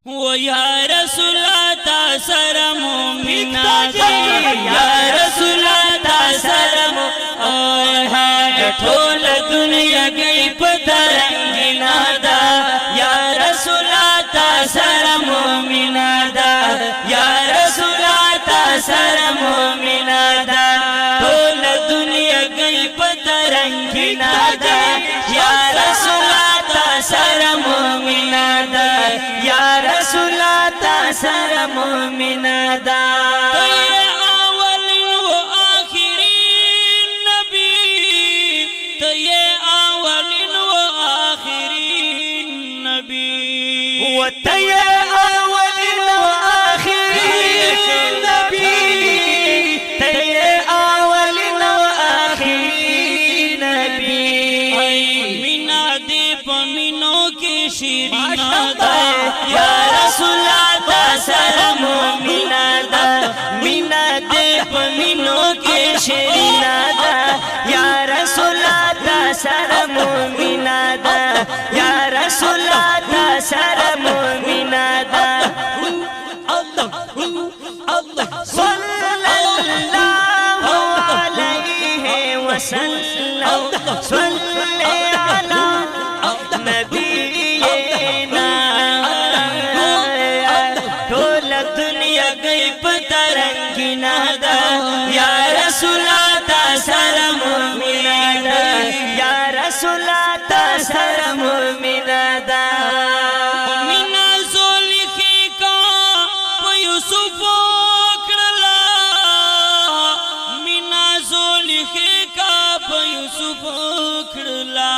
و یا رسول تا سر مومنا دی یا رسول تا سر مومنا ټول دنیا گئی پترنگینا دا یا رسول تا سر مومنا دا یا رسول تا سر مومنا دا ټول دنیا گئی پترنگینا دا یا رسول تا سر مومنا دا یا رسول تا سر مومنا دا وتي أول وآخر نبي تي أول وآخر نبي منا دي پمنو کی شیرین دا یا رسول دا سلام منا دا منا دي پمنو کی شیرین دا یا رسول دا سلام منا دا یا رسول دا سلام صلی علی نبینا ټول دنیا گئی پترنگینا دا یا رسول تا سلام مومنا دا یا رسول تا سلام مومنا دا مینا زلیخی کا یوسف کرلا مینا زلیخی کا یوسف کرلا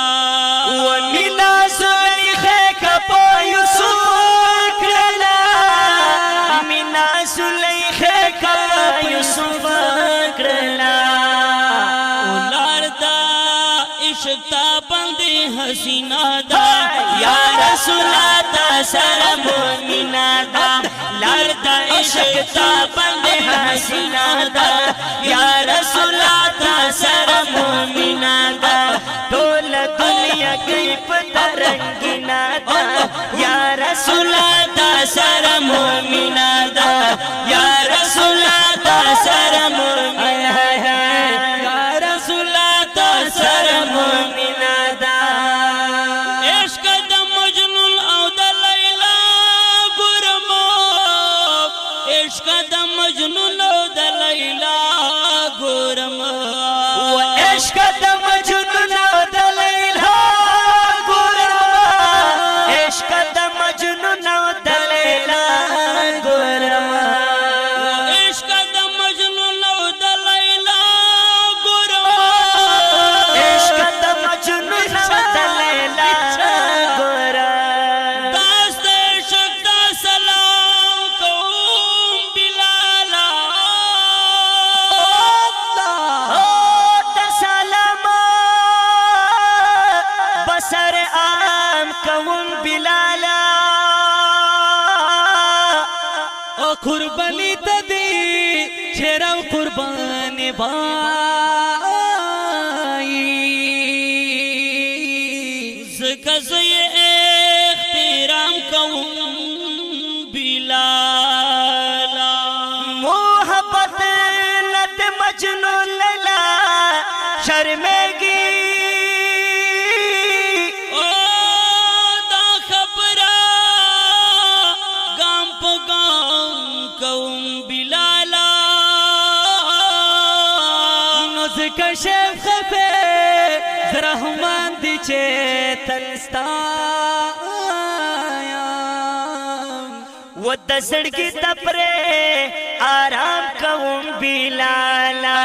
ومینا زلیخی کا یوسف کرلا مینا زلیخی کا یوسف کرلا لاردا عشق تا بندی حسینہ دا یا رسول تا سلام مومنا دا لاردا عشق تا بندی حسینہ دا یا رسول تا سلام مومنا دا ټول دنیا گئی پترنگینا دا یا رسول تا سلام مومنا دا یا رسول تا سلام مومنا یا رسول تا سلام مومنا دا عشق د مجنون او د لیلا ګرمو عشق د مجنون او د لیلا ګرمو و عشق د مجنون او د لیلا ګرمو عشق د مجنون او د لیلا ګرمو عشق د مجنون او د لیلا ګرمو عشق د مجنون او د لیلا ګرمو داست عشق دا سلام کوم بلالا بسر عام کوم بلالا او قربانی تدی چرم قربانی بائی زکزی اخترام کوم بلالا محبت نت مجنون لیلا شرمگی کشف خفه زرحمان دی چه تنستایم و د زړګي تپره آرام کوم بلالا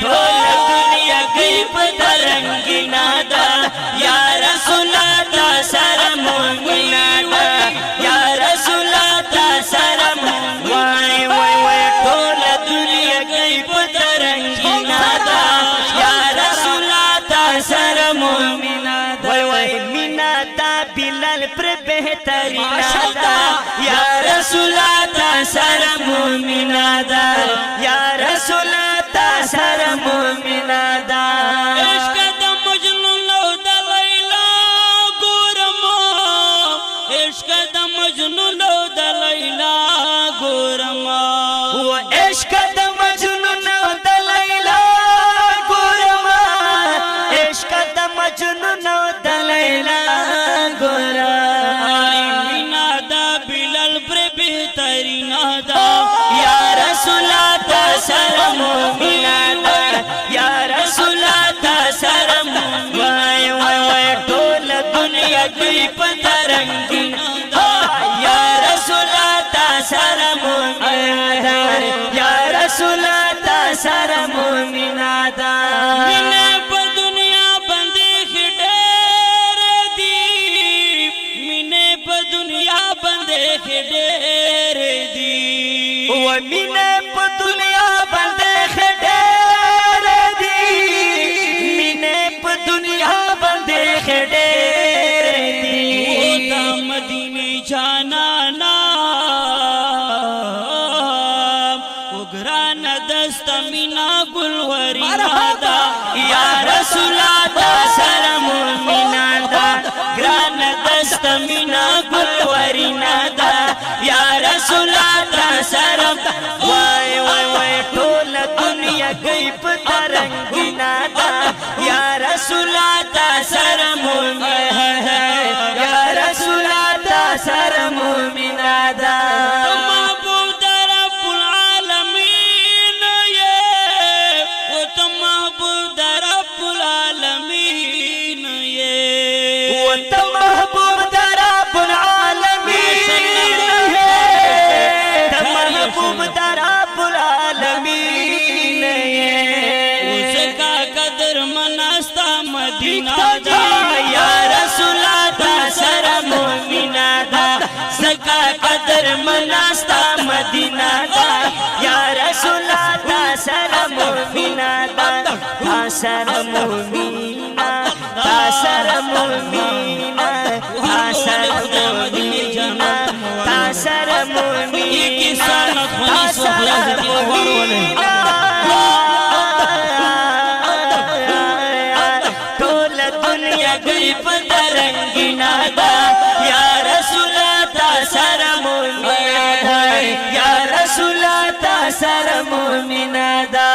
ټول دنیا گئی پترنگینا دا یا رسول تا سلام مومنا دا یا رسول تا سلام وای وای وای ټول دنیا گئی پترنگینا دا سلام مومنا دا وای وای مینا دا بلال پر بہترینا دا یا رسول تا سلام مومنا دا یا رسول تا سلام مومنا دا عشق د مجنون او د لیلا ګورمو عشق د مجنون او د پر بہترینا دا یا رسول تا سر مومنا دا یا رسول تا سر مومنا وای وای وای ټول دنیا گئی پتا رنگینا دا یا رسول تا سر مومنا دا یا رسول تا سر مومنا دا مینه په دنیا باندې خډیر دی مینه په دنیا باندې خډیر دی و مینه په دنیا باندې خډیر دی مینه په دنیا باندې خډیر دی او د مدینه جانانا وګران دست مینا ګلورینا دا یا رسول تا سر مومنا دا ګران دست مینا ګلورینا دا یا رسول تا سر وای وای وای ټول دنیا گئی پتا رنگینا دا یا رسول تا سر مومنا یا رسول تا سر مومنا دا محبوب در رب العالمین یہ وہ تو محبوب در رب العالمین یہ وہ تو محبوب در رب العالمین ہے تو محبوب در رب العالمین ہے اس کا قدر مناستا مدینہ دا یا رسول تا سر مومنا دا سکا قدر مناستا مدینہ دا یا رسول تا سر مومنا دا تا سر مومنا تا سر مومنا تا سر مومنا تا سر مومنا تا سر مومنا ټول دنیا گئی پتا رنگینا دا یا رسول تا سر مومنا دا یا رسول تا سر مومنا دا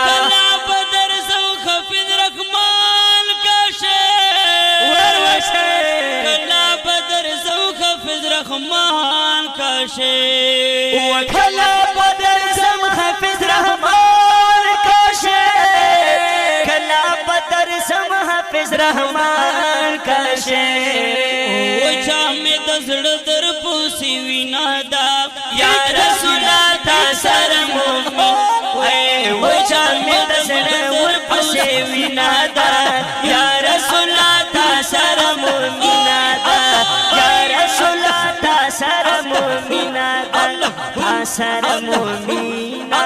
کلا بدر سو خفض رحمان کا شیر کلا بدر سو خفض رحمان کا شیر کلا بدر سو خفض رحمان کا شیر کلا بدر سم حافظ رحمان کا شیر وچا میں دزڑ در پوسی وینا دا یا رسول تا سر مومن وچا میں دزڑ در پوسی وینا دا یا رسول تا سر مومنا دا یا رسول تا سر مومنا دا تا سر مومنا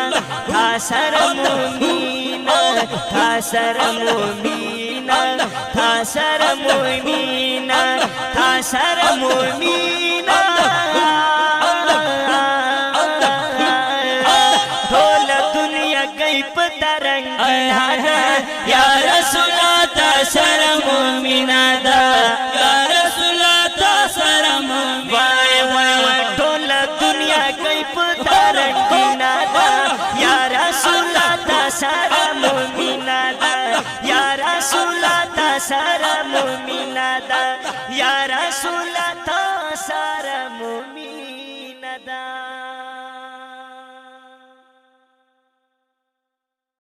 تا سر مومنا تا سر مومنا تا سر مومنا تا سر مومنا ټول دنیا گئی پتا رنگینا دا یا رسول تا سر مومنا دا یا رسول تا سر مومنا وای وای وای ټول دنیا گئی پتا رنگینا دا یا رسول تا سر مومنا دا یا رسول تا سر مومنا دا یا رسول تا سر مومنا دا